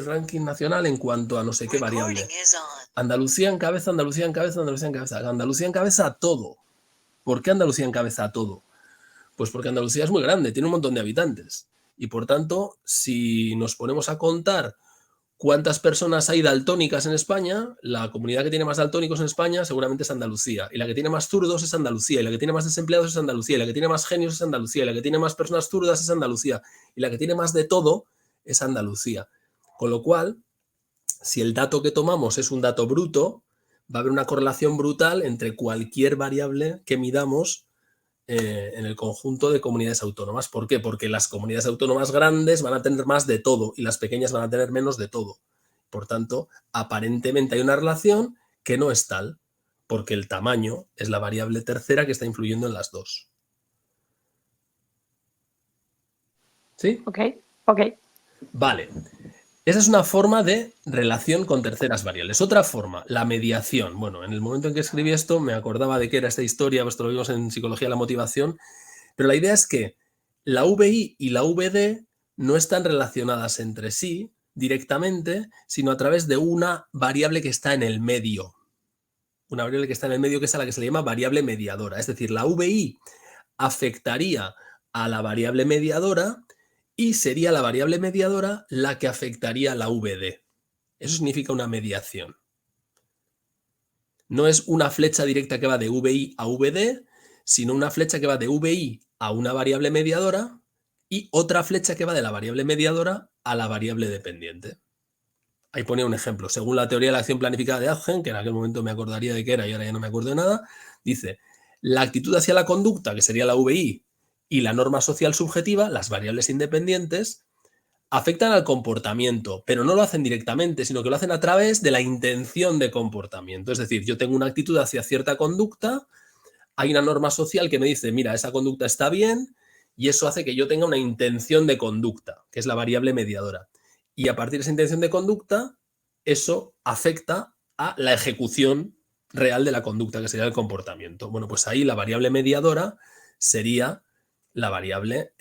ranking nacional en cuanto a no sé qué variable. Andalucía encabeza, Andalucía encabeza, Andalucía encabeza. Andalucía encabeza a todo. ¿Por qué Andalucía encabeza a todo? Pues porque Andalucía es muy grande, tiene un montón de habitantes. Y por tanto, si nos ponemos a contar cuántas personas hay daltónicas en España, la comunidad que tiene más daltónicos en España seguramente es Andalucía. Y la que tiene más zurdos es Andalucía. Y la que tiene más desempleados es Andalucía. Y la que tiene más genios es Andalucía. Y la que tiene más personas zurdas es Andalucía. Y la que tiene más de todo es Andalucía. Con lo cual, si el dato que tomamos es un dato bruto, va a haber una correlación brutal entre cualquier variable que midamos en el conjunto de comunidades autónomas. ¿Por qué? Porque las comunidades autónomas grandes van a tener más de todo y las pequeñas van a tener menos de todo. Por tanto, aparentemente hay una relación que no es tal, porque el tamaño es la variable tercera que está influyendo en las dos. ¿Sí? Ok. Vale. Esa es una forma de relación con terceras variables. Otra forma, la mediación. Bueno, en el momento en que escribí esto me acordaba de qué era esta historia, esto lo vimos en Psicología de la Motivación, pero la idea es que la VI y la VD no están relacionadas entre sí directamente, sino a través de una variable que está en el medio. Una variable que está en el medio, que es a la que se le llama variable mediadora. Es decir, la VI afectaría a la variable mediadora y sería la variable mediadora la que afectaría a la VD. Eso significa una mediación. No es una flecha directa que va de VI a VD, sino una flecha que va de VI a una variable mediadora y otra flecha que va de la variable mediadora a la variable dependiente. Ahí ponía un ejemplo. Según la teoría de la acción planificada de Adgen, que en aquel momento me acordaría de qué era y ahora ya no me acuerdo de nada, dice, la actitud hacia la conducta, que sería la VI, y la norma social subjetiva, las variables independientes, afectan al comportamiento, pero no lo hacen directamente, sino que lo hacen a través de la intención de comportamiento. Es decir, yo tengo una actitud hacia cierta conducta, hay una norma social que me dice, mira, esa conducta está bien, y eso hace que yo tenga una intención de conducta, que es la variable mediadora. Y a partir de esa intención de conducta, eso afecta a la ejecución real de la conducta, que sería el comportamiento. Bueno, pues ahí la variable mediadora sería la variable,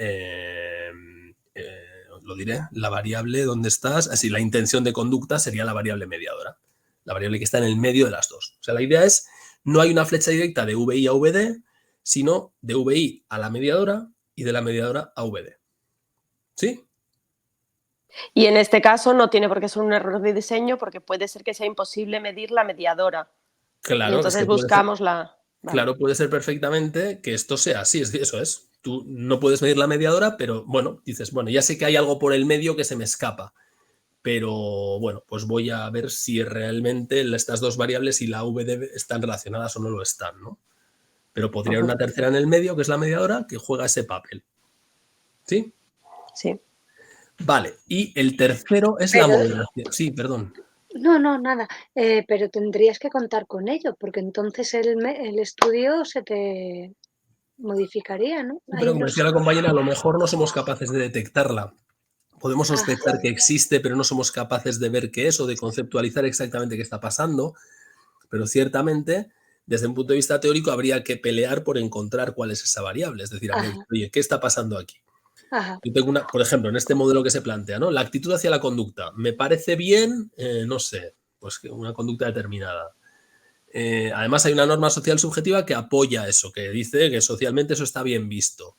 lo diré, la variable donde estás, así la intención de conducta sería la variable mediadora, la variable que está en el medio de las dos. O sea, la idea es, no hay una flecha directa de VI a VD, sino de VI a la mediadora y de la mediadora a VD. ¿Sí? Y en este caso no tiene por qué ser un error de diseño porque puede ser que sea imposible medir la mediadora. Claro, Y entonces buscamos la... Vale. Claro, puede ser perfectamente que esto sea así, eso es. Tú no puedes medir la mediadora, pero bueno, dices, bueno, ya sé que hay algo por el medio que se me escapa, pero bueno, pues voy a ver si realmente estas dos variables y la VD están relacionadas o no lo están, ¿no? Pero podría haber una tercera en el medio, que es la mediadora, que juega ese papel. ¿Sí? Sí. Vale, y el tercero es la moderación. Sí, perdón. No, nada, pero tendrías que contar con ello, porque entonces el estudio se te modificaría, ¿no? Pero como decía la compañera, a lo mejor no somos capaces de detectarla. Podemos sospechar que existe, pero no somos capaces de ver qué es o de conceptualizar exactamente qué está pasando. Pero ciertamente, desde un punto de vista teórico, habría que pelear por encontrar cuál es esa variable. Es decir, habría que, oye, ¿qué está pasando aquí? Yo tengo una, por ejemplo, en este modelo que se plantea, ¿no? La actitud hacia la conducta. Me parece bien, no sé, pues una conducta determinada. Además, hay una norma social subjetiva que apoya eso, que dice que socialmente eso está bien visto.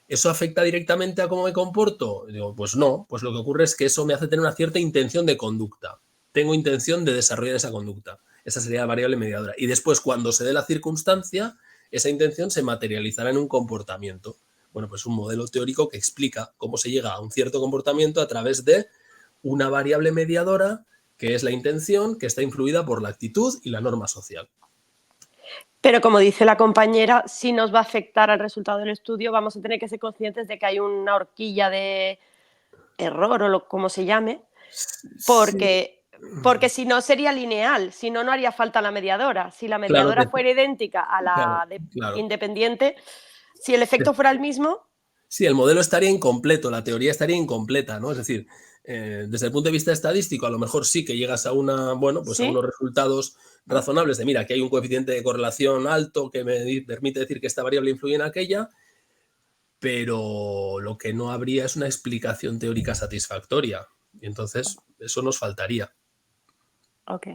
¿Eso afecta directamente a cómo me comporto? Digo, pues no, pues lo que ocurre es que eso me hace tener una cierta intención de conducta. Tengo intención de desarrollar esa conducta. Esa sería la variable mediadora. Y después, cuando se dé la circunstancia, esa intención se materializará en un comportamiento. Bueno, pues un modelo teórico que explica cómo se llega a un cierto comportamiento a través de una variable mediadora, que es la intención, que está influida por la actitud y la norma social. Pero como dice la compañera, si nos va a afectar al resultado del estudio, vamos a tener que ser conscientes de que hay una horquilla de error o como se llame, porque si no sería lineal, si no, no haría falta la mediadora. Si la mediadora fuera idéntica a la independiente, si el efecto fuera el mismo... Sí, el modelo estaría incompleto, la teoría estaría incompleta, ¿no? Es decir, desde el punto de vista estadístico, a lo mejor sí que llegas a una, bueno, pues a unos resultados razonables de, mira, que hay un coeficiente de correlación alto que me permite decir que esta variable influye en aquella, pero lo que no habría es una explicación teórica satisfactoria. Y entonces, Eso nos faltaría. Ok.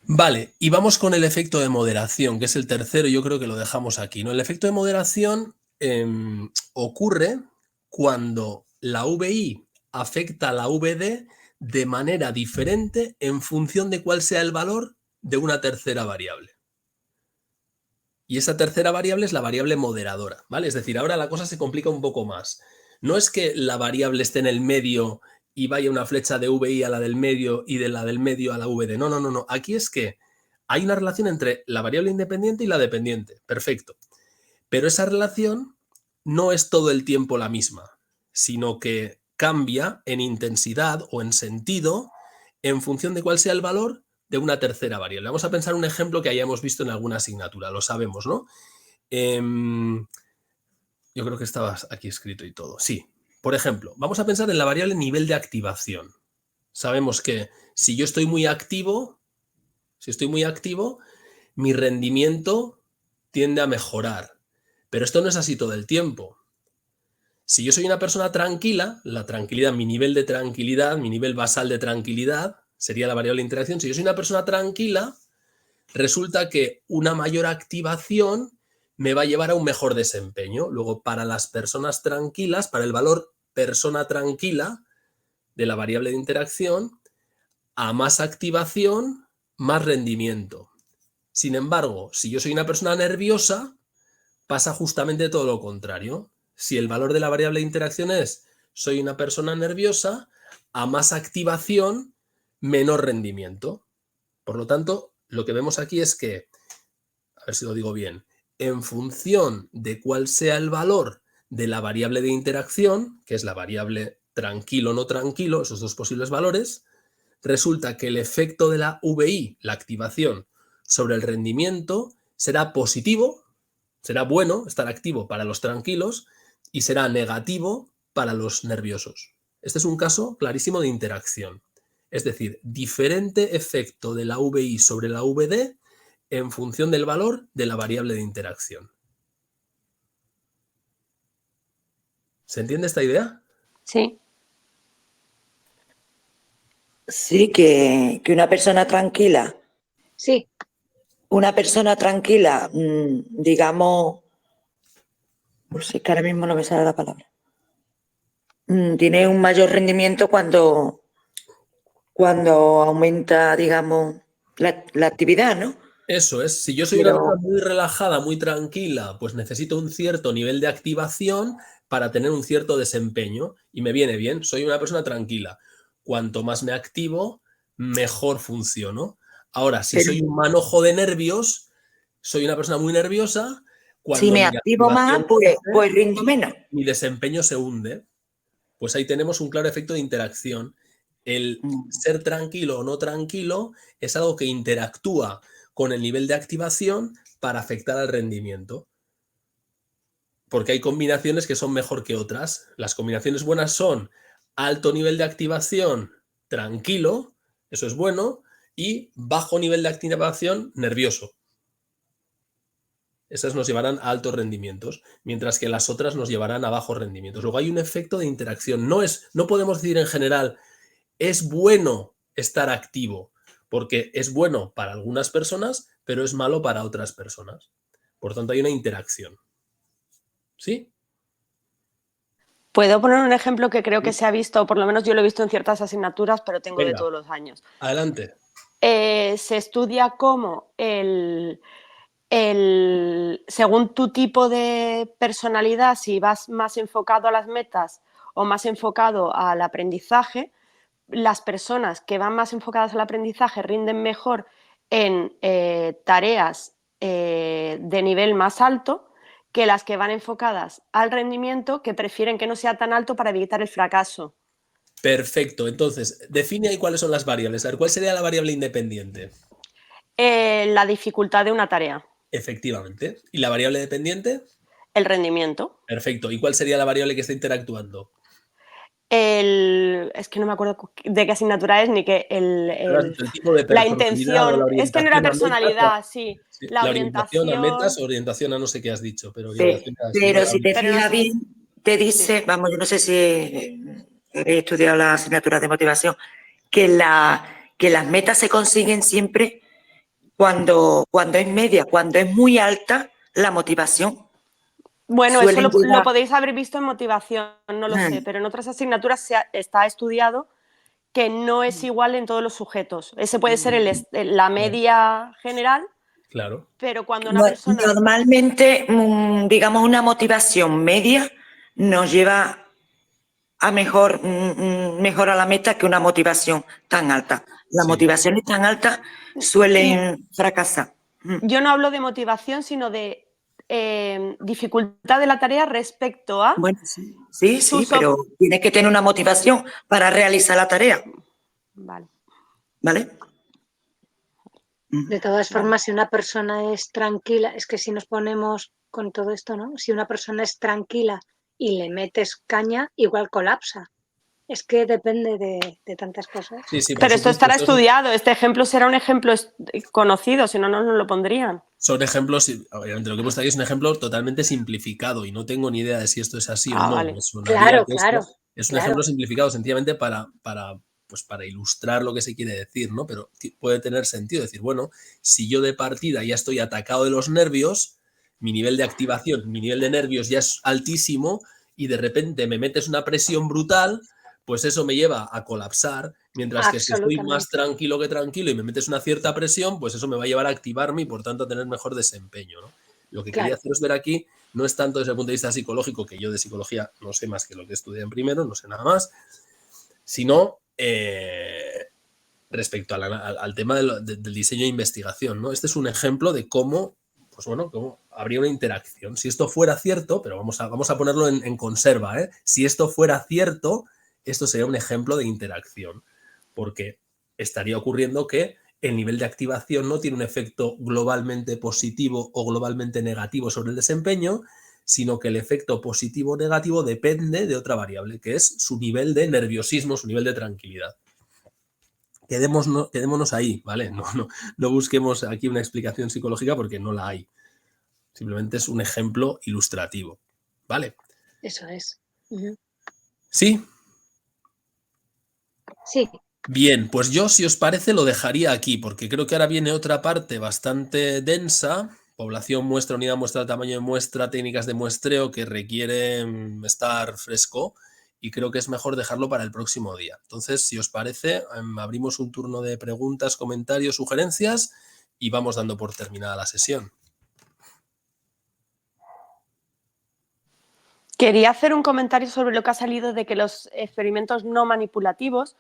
Vale, y vamos con el efecto de moderación, que es el tercero, yo creo que lo dejamos aquí, ¿no? El efecto de moderación ocurre cuando la VI afecta a la VD de manera diferente en función de cuál sea el valor de una tercera variable. Y esa tercera variable es la variable moderadora, ¿vale? Es decir, ahora la cosa se complica un poco más. No es que la variable esté en el medio y vaya una flecha de VI a la del medio y de la del medio a la VD. No, no, no, no. Aquí es que hay una relación entre la variable independiente y la dependiente. Perfecto. Pero esa relación no es todo el tiempo la misma, sino que cambia en intensidad o en sentido en función de cuál sea el valor de una tercera variable. Vamos a pensar un ejemplo que hayamos visto en alguna asignatura, lo sabemos, ¿no? Yo creo que estaba aquí escrito y todo. Sí, por ejemplo, vamos a pensar en la variable nivel de activación. Sabemos que si yo estoy muy activo, mi rendimiento tiende a mejorar. Pero esto no es así todo el tiempo. Si yo soy una persona tranquila, la tranquilidad, mi nivel de tranquilidad, mi nivel basal de tranquilidad, sería la variable de interacción. Si yo soy una persona tranquila, resulta que una mayor activación me va a llevar a un mejor desempeño. Luego, para las personas tranquilas, para el valor persona tranquila de la variable de interacción, a más activación, más rendimiento. Sin embargo, si yo soy una persona nerviosa, pasa justamente todo lo contrario. Si el valor de la variable de interacción es soy una persona nerviosa, a más activación, menor rendimiento. Por lo tanto, lo que vemos aquí es que, a ver si lo digo bien, en función de cuál sea el valor de la variable de interacción, que es la variable tranquilo o no tranquilo, esos dos posibles valores, resulta que el efecto de la VI, la activación, sobre el rendimiento será positivo, será bueno estar activo para los tranquilos y será negativo para los nerviosos. Este es un caso clarísimo de interacción. Es decir, diferente efecto de la VI sobre la VD en función del valor de la variable de interacción. ¿Se entiende esta idea? Sí. Sí, que una persona tranquila. Sí. Una persona tranquila, digamos, pues es que ahora mismo no me sale la palabra. Tiene un mayor rendimiento cuando aumenta, digamos, la actividad, ¿no? Eso es. Si yo soy una persona muy relajada, muy tranquila, pues necesito un cierto nivel de activación para tener un cierto desempeño y me viene bien. Soy una persona tranquila. Cuanto más me activo, mejor funciono. Ahora, si soy un manojo de nervios, soy una persona muy nerviosa. Cuando si me activo más, pues rindo menos. Mi desempeño se hunde. Pues ahí tenemos un claro efecto de interacción. El ser tranquilo o no tranquilo es algo que interactúa con el nivel de activación para afectar al rendimiento. Porque hay combinaciones que son mejor que otras. Las combinaciones buenas son alto nivel de activación, tranquilo, eso es bueno, y bajo nivel de activación, nervioso. Esas nos llevarán a altos rendimientos, mientras que las otras nos llevarán a bajos rendimientos. Luego hay un efecto de interacción. No podemos decir en general, es bueno estar activo, porque es bueno para algunas personas, pero es malo para otras personas. Por tanto, hay una interacción. ¿Sí? Puedo poner un ejemplo que creo que se ha visto, o por lo menos yo lo he visto en ciertas asignaturas, pero tengo de todos los años. Adelante. Se estudia cómo según tu tipo de personalidad, si vas más enfocado a las metas o más enfocado al aprendizaje, las personas que van más enfocadas al aprendizaje rinden mejor en tareas de nivel más alto que las que van enfocadas al rendimiento, que prefieren que no sea tan alto para evitar el fracaso. Perfecto. Entonces, define ahí cuáles son las variables. A ver, ¿cuál sería la variable independiente? La dificultad de una tarea. Efectivamente. ¿Y la variable dependiente? El rendimiento. Perfecto. ¿Y cuál sería la variable que está interactuando? Es que no me acuerdo de qué asignatura es ni qué. El tipo de la intención. intención. Es que no era personalidad, sí. La orientación a metas, orientación a no sé qué has dicho. Pero si te fijas bien, te dice, vamos, yo no sé si he estudiado las asignaturas de motivación, que las metas se consiguen siempre cuando es media, cuando es muy alta la motivación. Bueno, eso Suelen lo llegar- podéis haber visto en motivación, no lo sé, pero en otras asignaturas está estudiado que no es igual en todos los sujetos. Ese puede ser la media general, Claro. pero cuando una persona... Normalmente, digamos, una motivación media nos lleva a mejor a la meta que una motivación tan alta. Las Sí. motivaciones tan altas suelen fracasar. Yo no hablo de motivación, sino de dificultad de la tarea respecto a... Bueno, sí, pero tienes que tener una motivación para realizar la tarea, Vale. ¿vale? De todas formas, si una persona es tranquila, es que si nos ponemos con todo esto, ¿no? Si una persona es tranquila y le metes caña, igual colapsa. Es que depende de tantas cosas. Sí, sí, por Pero esto supuesto, estará estudiado. Este ejemplo será un ejemplo conocido, si no, no nos lo pondrían. son ejemplos, obviamente lo que he puesto aquí es un ejemplo totalmente simplificado y no tengo ni idea de si esto es así o no. Vale. Me sonaría Claro, que esto claro. es un ejemplo simplificado sencillamente pues para ilustrar lo que se quiere decir, ¿no? Pero puede tener sentido decir, bueno, si yo de partida ya estoy atacado de los nervios, mi nivel de activación, mi nivel de nervios ya es altísimo y de repente me metes una presión brutal, pues eso me lleva a colapsar, mientras que si estoy más tranquilo que tranquilo y me metes una cierta presión, pues eso me va a llevar a activarme y por tanto a tener mejor desempeño, ¿no? Lo que quería haceros ver aquí no es tanto desde el punto de vista psicológico, que yo de psicología no sé más que lo que estudié en primero, no sé nada más, sino respecto al tema del diseño de investigación, ¿no? Este es un ejemplo de cómo, pues bueno, cómo habría una interacción. Si esto fuera cierto, pero vamos a ponerlo en conserva, ¿eh? Si esto fuera cierto, esto sería un ejemplo de interacción, porque estaría ocurriendo que el nivel de activación no tiene un efecto globalmente positivo o globalmente negativo sobre el desempeño, sino que el efecto positivo o negativo depende de otra variable, que es su nivel de nerviosismo, su nivel de tranquilidad. Quedémonos ahí, ¿vale? No busquemos aquí una explicación psicológica porque no la hay. Simplemente es un ejemplo ilustrativo, ¿vale? Eso es. ¿Sí? Sí. Bien, pues yo, si os parece, lo dejaría aquí, porque creo que ahora viene otra parte bastante densa. Población, muestra, unidad, muestra, tamaño de muestra, técnicas de muestreo que requieren estar fresco y creo que es mejor dejarlo para el próximo día. Entonces, si os parece, abrimos un turno de preguntas, comentarios, sugerencias y vamos dando por terminada la sesión. Quería hacer un comentario sobre lo que ha salido de que los experimentos no manipulativos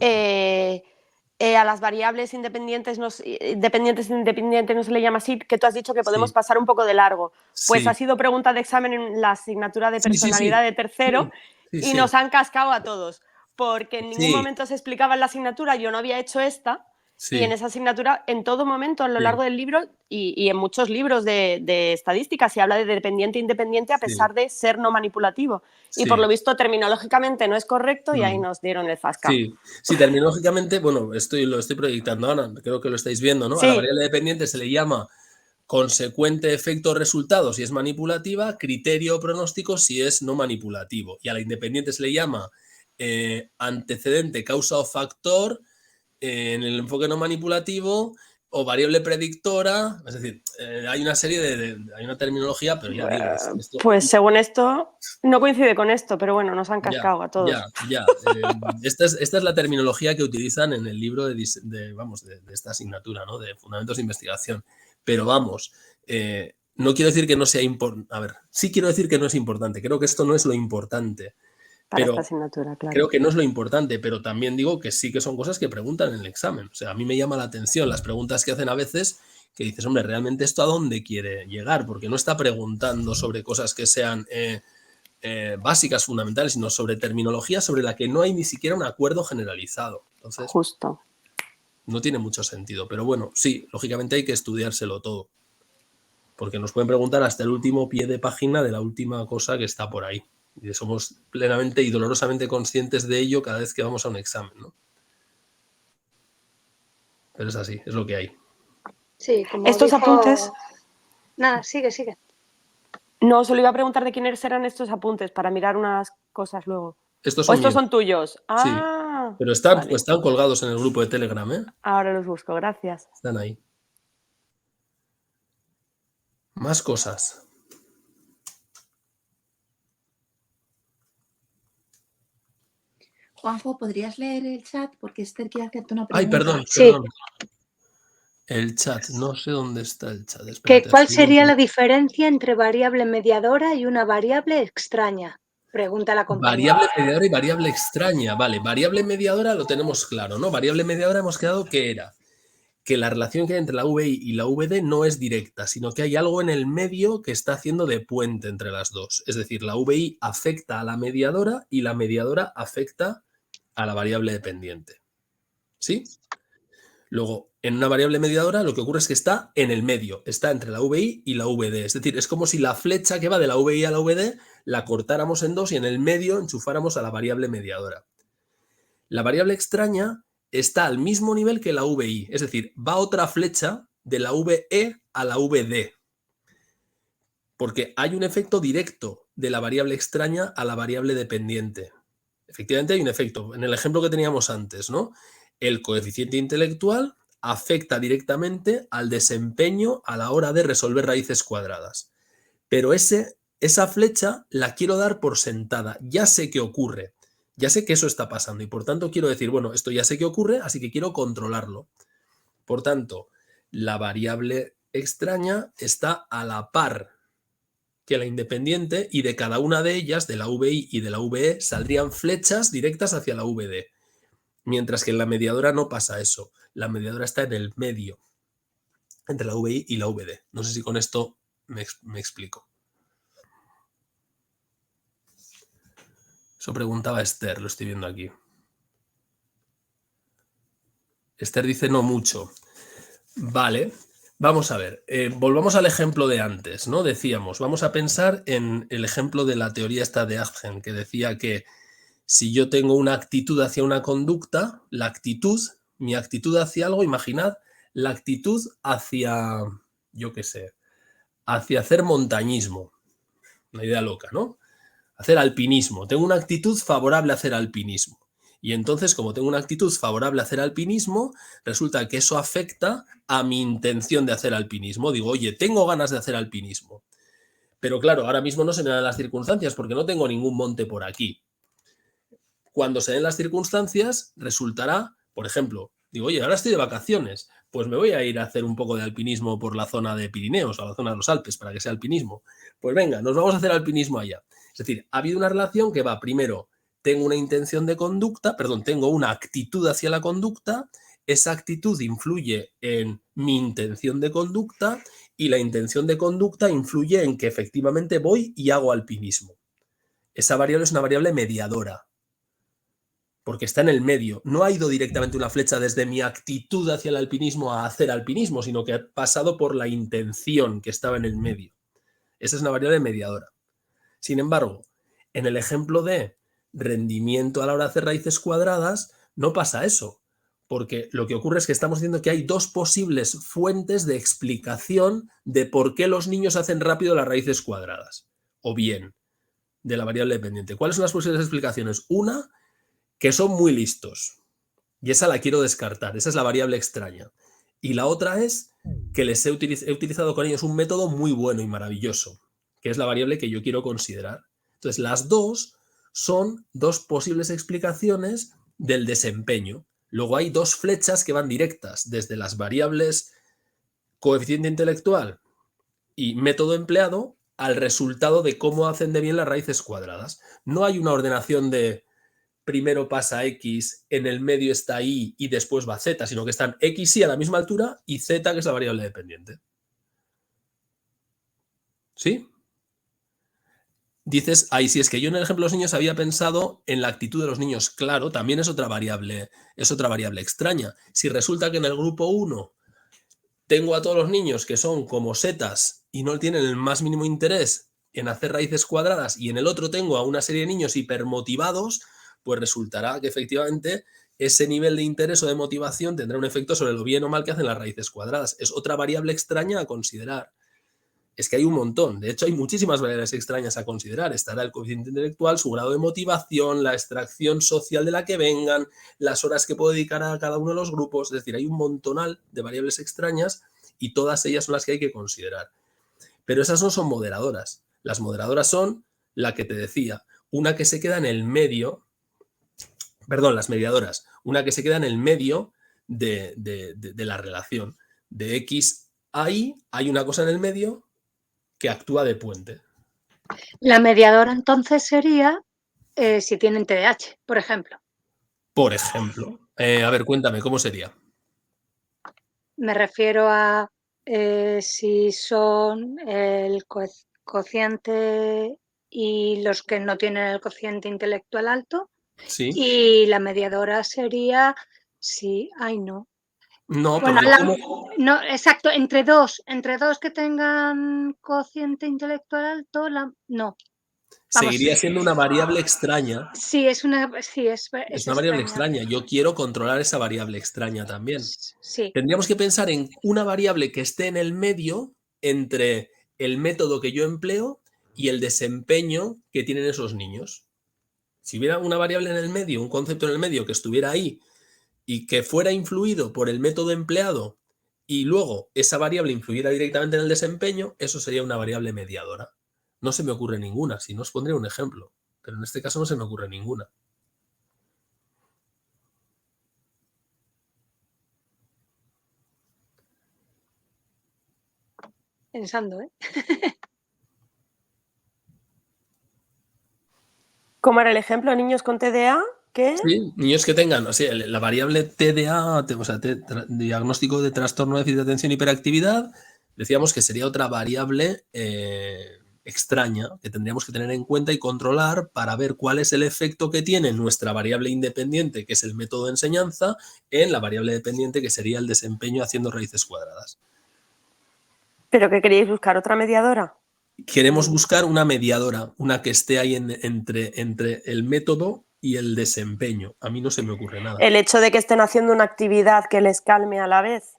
a las variables independientes no se le llama así, que tú has dicho que podemos pasar un poco de largo. Pues ha sido pregunta de examen en la asignatura de personalidad de tercero y nos han cascado a todos, porque en ningún momento se explicaba en la asignatura, yo no había hecho esta, y en esa asignatura, en todo momento, a lo largo del libro y en muchos libros de estadística, se habla de dependiente e independiente a pesar de ser no manipulativo. Y por lo visto, terminológicamente no es correcto y ahí nos dieron el zasca. Sí, terminológicamente, bueno, lo estoy proyectando ahora, creo que lo estáis viendo, ¿no? A la variable dependiente se le llama consecuente efecto resultado si es manipulativa, criterio o pronóstico si es no manipulativo. Y a la independiente se le llama antecedente, causa o factor en el enfoque no manipulativo o variable predictora. Es decir, hay una serie hay una terminología, pero ya digo, esto... Pues según esto, no coincide con esto, pero bueno, nos han cascado a todos. Esta es la terminología que utilizan en el libro de esta asignatura, ¿no? De Fundamentos de Investigación. Pero vamos, no quiero decir que no sea importante. A ver, sí quiero decir que no es importante. Creo que esto no es lo importante. Para esta asignatura, claro. Creo que no es lo importante, pero también digo que sí que son cosas que preguntan en el examen. O sea, a mí me llama la atención las preguntas que hacen a veces que dices, hombre, ¿realmente esto a dónde quiere llegar? Porque no está preguntando sobre cosas que sean básicas, fundamentales, sino sobre terminología sobre la que no hay ni siquiera un acuerdo generalizado. Entonces, justo. No tiene mucho sentido. Pero bueno, sí, lógicamente hay que estudiárselo todo. Porque nos pueden preguntar hasta el último pie de página de la última cosa que está por ahí. Y somos plenamente y dolorosamente conscientes de ello cada vez que vamos a un examen, ¿no? Pero es así, es lo que hay. Sí, como estos apuntes... Nada, sigue. No, solo iba a preguntar de quiénes eran estos apuntes para mirar unas cosas luego. Estos ¿O son estos míos. son tuyos? Sí, Ah, pero están vale. colgados en el grupo de Telegram, ¿eh? Ahora los busco, gracias. Están ahí. Más cosas. Juanjo, ¿podrías leer el chat? Porque Esther quiere hacerte una Ay, pregunta. perdón, Sí. perdón. El chat, no sé dónde está el chat. ¿Qué, Espérate, ¿Cuál escribo sería por- la diferencia entre variable mediadora y una variable extraña? Pregunta la compañera. Variable mediadora y variable extraña. Vale, variable mediadora lo tenemos claro, ¿no? Variable mediadora hemos quedado que era que la relación que hay entre la VI y la VD no es directa, sino que hay algo en el medio que está haciendo de puente entre las dos. Es decir, la VI afecta a la mediadora y la mediadora afecta a la variable dependiente. ¿Sí? Luego, en una variable mediadora lo que ocurre es que está en el medio, está entre la VI y la VD. Es decir, es como si la flecha que va de la VI a la VD la cortáramos en dos y en el medio enchufáramos a la variable mediadora. La variable extraña está al mismo nivel que la VI, es decir, va otra flecha de la VE a la VD. Porque hay un efecto directo de la variable extraña a la variable dependiente. Efectivamente hay un efecto. En el ejemplo que teníamos antes, ¿no? El coeficiente intelectual afecta directamente al desempeño a la hora de resolver raíces cuadradas. Pero esa flecha la quiero dar por sentada. Ya sé qué ocurre. Ya sé que eso está pasando y por tanto quiero decir, bueno, esto ya sé que ocurre, así que quiero controlarlo. Por tanto, la variable extraña está a la par que la independiente y de cada una de ellas, de la VI y de la VE, saldrían flechas directas hacia la VD. Mientras que en la mediadora no pasa eso. La mediadora está en el medio, entre la VI y la VD. No sé si con esto me explico. Eso preguntaba Esther, lo estoy viendo aquí. Esther dice no mucho. Vale, vamos a ver. Volvamos al ejemplo de antes, ¿no? Decíamos, vamos a pensar en el ejemplo de la teoría esta de Aggen, que decía que si yo tengo una actitud hacia una conducta, la actitud, mi actitud hacia algo, imaginad la actitud hacia, yo qué sé, hacia hacer montañismo. Una idea loca, ¿no? Hacer alpinismo. Tengo una actitud favorable a hacer alpinismo. Y entonces, como tengo una actitud favorable a hacer alpinismo, resulta que eso afecta a mi intención de hacer alpinismo. Digo, oye, tengo ganas de hacer alpinismo. Pero claro, ahora mismo no se me dan las circunstancias porque no tengo ningún monte por aquí. Cuando se den las circunstancias, resultará, por ejemplo, digo, oye, ahora estoy de vacaciones, pues me voy a ir a hacer un poco de alpinismo por la zona de Pirineos o la zona de los Alpes para que sea alpinismo. Pues venga, nos vamos a hacer alpinismo allá. Es decir, ha habido una relación que va, primero, tengo una intención de conducta, perdón, tengo una actitud hacia la conducta, esa actitud influye en mi intención de conducta y la intención de conducta influye en que efectivamente voy y hago alpinismo. Esa variable es una variable mediadora, porque está en el medio. No ha ido directamente una flecha desde mi actitud hacia el alpinismo a hacer alpinismo, sino que ha pasado por la intención que estaba en el medio. Esa es una variable mediadora. Sin embargo, en el ejemplo de rendimiento a la hora de hacer raíces cuadradas, no pasa eso, porque lo que ocurre es que estamos diciendo que hay dos posibles fuentes de explicación de por qué los niños hacen rápido las raíces cuadradas, o bien de la variable dependiente. ¿Cuáles son las posibles explicaciones? Una, que son muy listos, y esa la quiero descartar, esa es la variable extraña. Y la otra es que les he utilizado con ellos un método muy bueno y maravilloso, que es la variable que yo quiero considerar. Entonces, las dos son dos posibles explicaciones del desempeño. Luego hay dos flechas que van directas desde las variables coeficiente intelectual y método empleado al resultado de cómo hacen de bien las raíces cuadradas. No hay una ordenación de primero pasa X, en el medio está Y y después va Z, sino que están X y a la misma altura y Z, que es la variable dependiente. ¿Sí? Dices, ay, si es que yo en el ejemplo de los niños había pensado en la actitud de los niños. Claro, también es otra variable extraña. Si resulta que en el grupo 1 tengo a todos los niños que son como setas y no tienen el más mínimo interés en hacer raíces cuadradas y en el otro tengo a una serie de niños hipermotivados, pues resultará que efectivamente ese nivel de interés o de motivación tendrá un efecto sobre lo bien o mal que hacen las raíces cuadradas. Es otra variable extraña a considerar. Es que hay un montón. De hecho, hay muchísimas variables extrañas a considerar. Estará el coeficiente intelectual, su grado de motivación, la extracción social de la que vengan, las horas que puedo dedicar a cada uno de los grupos. Es decir, hay un montonal de variables extrañas y todas ellas son las que hay que considerar. Pero esas no son moderadoras. Las moderadoras son la que te decía, una que se queda en el medio, perdón, las mediadoras, una que se queda en el medio de la relación. De X a Y hay una cosa en el medio que actúa de puente. La mediadora entonces sería si tienen TDAH, por ejemplo. Por ejemplo. A ver, cuéntame, ¿cómo sería? Me refiero a si son el cociente y los que no tienen el cociente intelectual alto. Sí. Y la mediadora sería si, ay no. No, Bueno, porque no, exacto, entre dos que tengan cociente intelectual alto, no. Vamos. Seguiría siendo una variable extraña. Sí, es una Variable extraña. Yo quiero controlar esa variable extraña también. Sí. Tendríamos que pensar en una variable que esté en el medio entre el método que yo empleo y el desempeño que tienen esos niños. Si hubiera una variable en el medio, un concepto en el medio que estuviera ahí y que fuera influido por el método empleado y luego esa variable influyera directamente en el desempeño, eso sería una variable mediadora. No se me ocurre ninguna, si no os pondré un ejemplo, pero en este caso no se me ocurre ninguna. Pensando, ¿eh? ¿Cómo era el ejemplo? ¿Niños con TDA? ¿Qué? Sí, niños que tengan, o sea, la variable TDA, o sea, diagnóstico de trastorno de déficit de atención y hiperactividad, decíamos que sería otra variable extraña que tendríamos que tener en cuenta y controlar para ver cuál es el efecto que tiene nuestra variable independiente, que es el método de enseñanza, en la variable dependiente, que sería el desempeño haciendo raíces cuadradas. ¿Pero qué queríais buscar? ¿Otra mediadora? Queremos buscar una mediadora, una que esté ahí entre el método y el desempeño. A mí no se me ocurre nada. El hecho de que estén haciendo una actividad que les calme a la vez.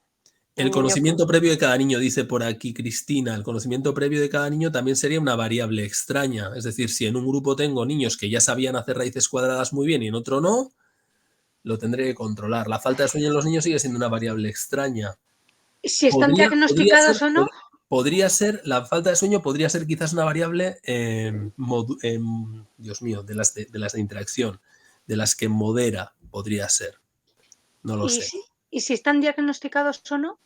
El conocimiento previo de cada niño, dice por aquí Cristina, el conocimiento previo de cada niño también sería una variable extraña. Es decir, si en un grupo tengo niños que ya sabían hacer raíces cuadradas muy bien y en otro no, lo tendré que controlar. La falta de sueño en los niños sigue siendo una variable extraña. Si están diagnosticados o no. Podría ser, la falta de sueño podría ser quizás una variable, Dios mío, de las de interacción, de las que modera, podría ser. No lo sé. ¿Y si están diagnosticados o no?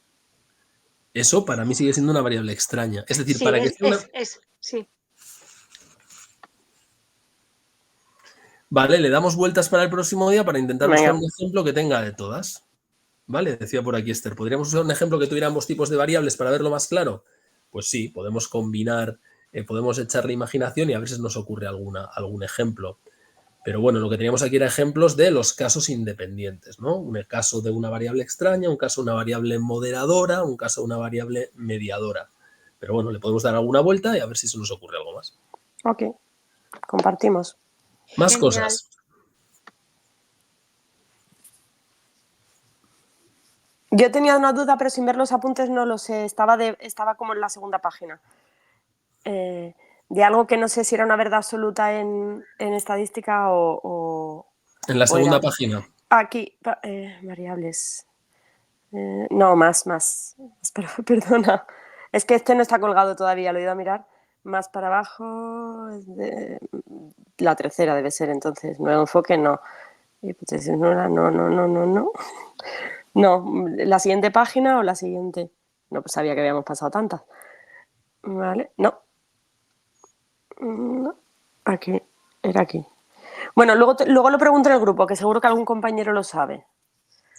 Eso para mí sigue siendo una variable extraña. Es decir, Sí, para que sea sí. Vale, le damos vueltas para el próximo día para intentar buscar un ejemplo que tenga de todas. Vale, decía por aquí Esther. ¿Podríamos usar un ejemplo que tuviera ambos tipos de variables para verlo más claro? Pues sí, podemos combinar, podemos echarle imaginación y a veces nos ocurre algún ejemplo. Pero bueno, lo que teníamos aquí era ejemplos de los casos independientes, ¿no? Un caso de una variable extraña, un caso de una variable moderadora, un caso de una variable mediadora. Pero bueno, le podemos dar alguna vuelta y a ver si se nos ocurre algo más. Ok, compartimos. Más Genial. cosas. Yo tenía una duda, pero sin ver los apuntes no lo sé. Estaba como en la segunda página. De algo que no sé si era una verdad absoluta en estadística o... En la segunda página. Aquí, variables. No, más. Perdona. Es que este no está colgado todavía, lo he ido a mirar. Más para abajo. La tercera debe ser, entonces. Nuevo enfoque, no. Hipótesis nula, no. No, ¿la siguiente página o la siguiente? No, pues sabía que habíamos pasado tantas. Vale, no. Aquí, era aquí. Bueno, luego lo pregunto en el grupo, que seguro que algún compañero lo sabe.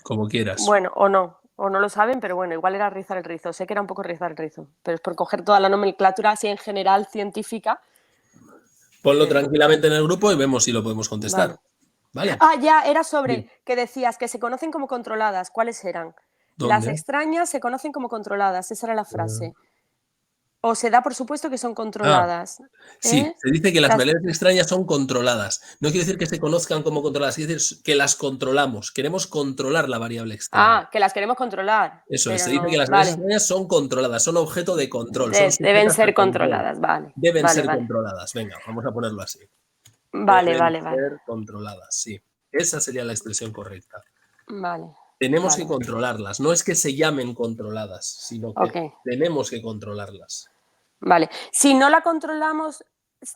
Como quieras. Bueno, o no lo saben, pero bueno, igual era rizar el rizo. Sé que era un poco rizar el rizo, pero es por coger toda la nomenclatura así en general científica. Ponlo tranquilamente en el grupo y vemos si lo podemos contestar. Vale. Ah, ya, era sobre que decías que se conocen como controladas. ¿Cuáles eran? ¿Dónde? Las extrañas se conocen como controladas. Esa era la frase. o se da por supuesto que son controladas. Sí, ¿eh? se dice que las Las- variables extrañas son controladas. No quiere decir que se conozcan como controladas, quiere decir que las controlamos. Queremos controlar la variable extraña. Ah, que las queremos controlar, Eso es, pero se dice que no, las variables vale, extrañas son controladas, son objeto de control, son deben sujetas a ser control. controladas, vale, Deben vale, ser vale, controladas. Venga, vamos a ponerlo así. vale, Deben vale, vale, ser controladas, sí. Esa sería la expresión correcta. vale, Tenemos vale, que controlarlas. No es que se llamen controladas, sino que ok, tenemos que controlarlas. vale. Si no la controlamos,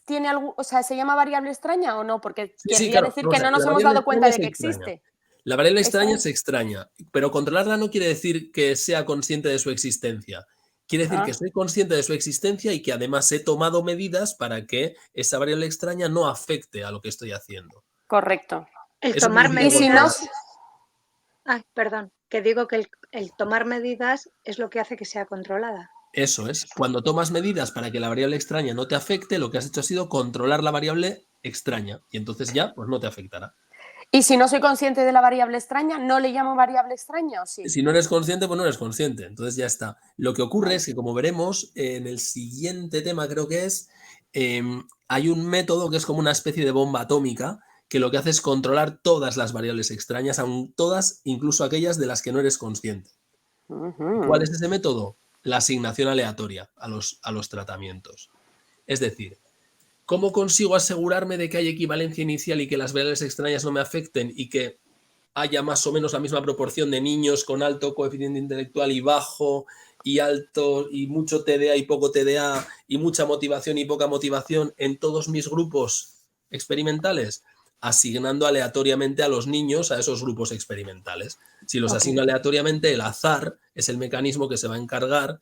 ¿tiene algún, o sea, se llama variable extraña o no? Porque Sí, sí, querría claro. decir No, o que sea, no nos la hemos variable dado cuenta extraña de se que extraña. existe. La variable extraña Esa- se extraña, pero controlarla no quiere decir que sea consciente de su existencia. Quiere decir que Ah, soy consciente de su existencia y que además he tomado medidas para que esa variable extraña no afecte a lo que estoy haciendo. correcto. El Eso tomar significa Y si no, controlar. medidas, perdón, que digo que el tomar medidas es lo que hace que sea controlada. Eso es. Cuando tomas medidas para que la variable extraña no te afecte, lo que has hecho ha sido controlar la variable extraña y entonces ya pues no te afectará. y si no soy consciente de la variable extraña, ¿no le llamo variable extraña o sí? Si no eres consciente, pues no eres consciente. Entonces ya está. Lo que ocurre Vale. es que, como veremos en el siguiente tema, creo que es, hay un método que es como una especie de bomba atómica que lo que hace es controlar todas las variables extrañas, aun todas, incluso aquellas de las que no eres consciente. ¿Y cuál Ujú. es ese método? La asignación aleatoria a los tratamientos. Es decir, ¿cómo consigo asegurarme de que hay equivalencia inicial y que las variables extrañas no me afecten y que haya más o menos la misma proporción de niños con alto coeficiente intelectual y bajo y alto y mucho TDA y poco TDA y mucha motivación y poca motivación en todos mis grupos experimentales? Asignando aleatoriamente a los niños a esos grupos experimentales. Si los Ok. asigno aleatoriamente, el azar es el mecanismo que se va a encargar,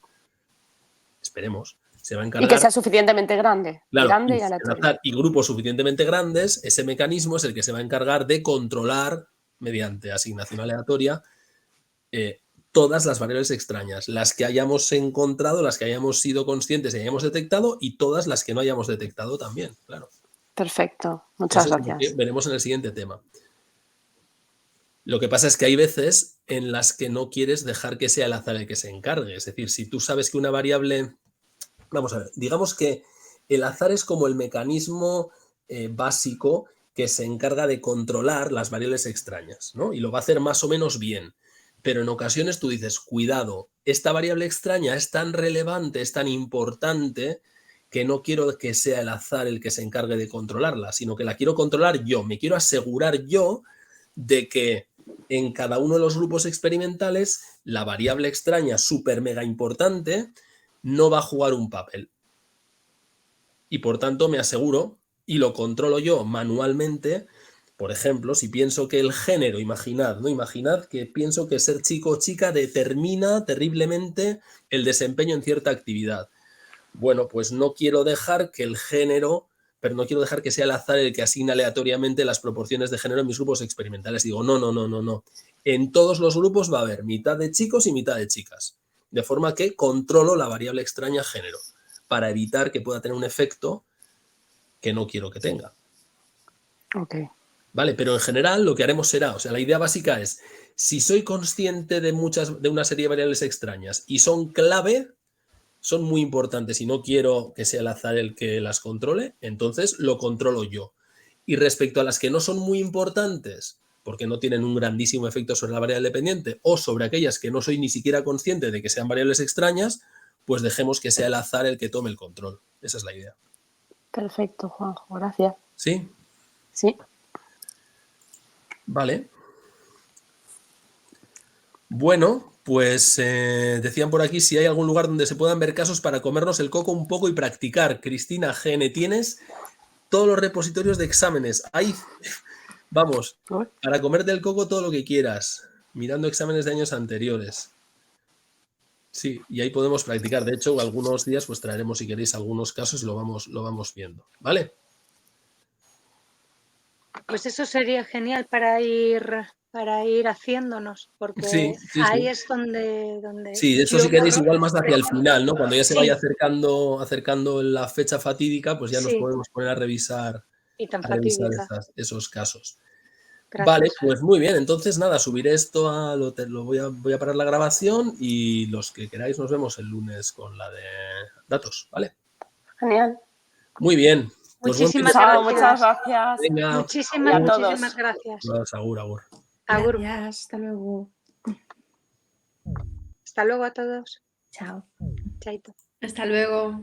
esperemos, se va a Y que encargar. sea suficientemente grande. Claro, Grande y aleatorio. y grupos suficientemente grandes, ese mecanismo es el que se va a encargar de controlar, mediante asignación aleatoria, todas las variables extrañas, las que hayamos encontrado, las que hayamos sido conscientes y hayamos detectado, y todas las que no hayamos detectado también, claro. Perfecto. Muchas Eso es lo que gracias. veremos en el siguiente tema. Lo que pasa es que hay veces en las que no quieres dejar que sea el azar el que se encargue. Es decir, si tú sabes que una variable... Vamos a ver, digamos que el azar es como el mecanismo básico que se encarga de controlar las variables extrañas, ¿no? Y lo va a hacer más o menos bien. Pero en ocasiones tú dices, cuidado, esta variable extraña es tan relevante, es tan importante, que no quiero que sea el azar el que se encargue de controlarla, sino que la quiero controlar yo. Me quiero asegurar yo de que en cada uno de los grupos experimentales la variable extraña súper mega importante no va a jugar un papel. Y por tanto me aseguro y lo controlo yo manualmente. Por ejemplo, si pienso que el género, imaginad que pienso que ser chico o chica determina terriblemente el desempeño en cierta actividad. Bueno, pues no quiero dejar que el género, pero no quiero dejar que sea el azar el que asigna aleatoriamente las proporciones de género en mis grupos experimentales. Digo, no. En todos los grupos va a haber mitad de chicos y mitad de chicas. De forma que controlo la variable extraña género para evitar que pueda tener un efecto que no quiero que tenga. Ok. ¿Vale? Pero en general lo que haremos será, o sea, la idea básica es, si soy consciente de una serie de variables extrañas y son clave, son muy importantes y no quiero que sea el azar el que las controle, entonces lo controlo yo. Y respecto a las que no son muy importantes, porque no tienen un grandísimo efecto sobre la variable dependiente, o sobre aquellas que no soy ni siquiera consciente de que sean variables extrañas, pues dejemos que sea el azar el que tome el control. Esa es la idea. Perfecto, Juanjo. Gracias. ¿Sí? Sí. Vale. Bueno, pues decían por aquí si hay algún lugar donde se puedan ver casos para comernos el coco un poco y practicar. Cristina GN, tienes todos los repositorios de exámenes. Ahí, vamos, para comerte el coco todo lo que quieras, mirando exámenes de años anteriores. Sí, y ahí podemos practicar. De hecho, algunos días pues traeremos, si queréis, algunos casos y lo vamos viendo. ¿Vale? Pues eso sería genial para ir haciéndonos, porque Sí. ahí es donde Sí, eso yo si queréis borro. igual más hacia el final, ¿no? Cuando ya se Sí, vaya acercando la fecha fatídica, pues ya nos sí, podemos poner a revisar y tan fatídica. esos casos. Gracias. Vale, pues muy bien. Entonces, nada, subiré esto voy a parar la grabación y los que queráis nos vemos el lunes con la de datos, ¿vale? Genial. Muy bien. Pues buen fin de Muchísimas semana. Chao, muchas gracias. gracias. Venga, Y a todos. Muchísimas gracias. agur, agur. Agur. Gracias, hasta luego. Hasta luego a todos. Chao. Chaito. Hasta luego.